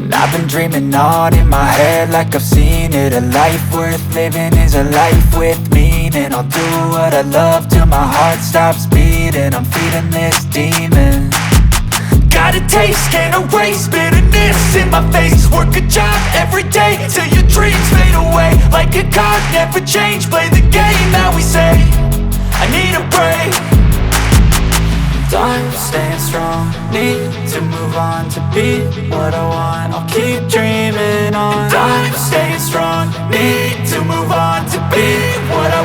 And I've been dreaming on in my head like I've seen it. A life worth living is a life with meaning. I'll do what I love till my heart stops beating. I'm feeding this demon. Got a taste, can't erase bitterness in my face. Work a job every day till your dreams fade away. Like a card, never change, play the game that we say. I need a break. I'm staying strong, need to move on to be what I want. I'll keep dreaming on. I'm staying strong, need to move on to be what I